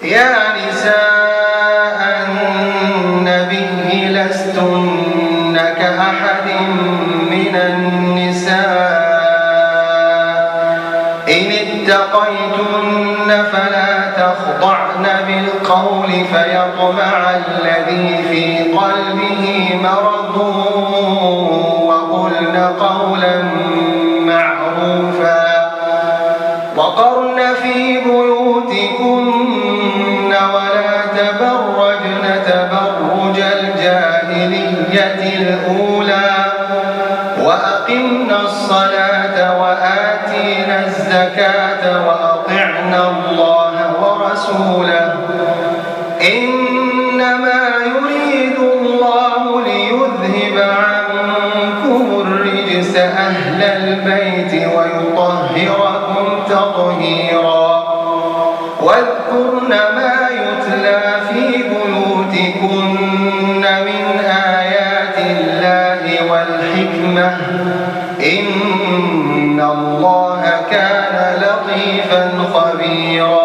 يا نساء النبي لستن كأحد من النساء إن اتقيتن فلا تخضعن بالقول فيطمع الذي في قلبه مرض وقلن قولا معروفا وقرن في بيوتكن ولا تبرجن تبرج الجاهلية الأولى وأقمنا الصلاة وآتينا الزكاة وأطعنا الله ورسوله إنما يريد الله ليذهب عنكم الرجس أهل البيت ويطهركم تطهيرا واذكرن ما يتلى في بيوتكن من آيات الله والحكمة إن الله كان لطيفا خبيرا.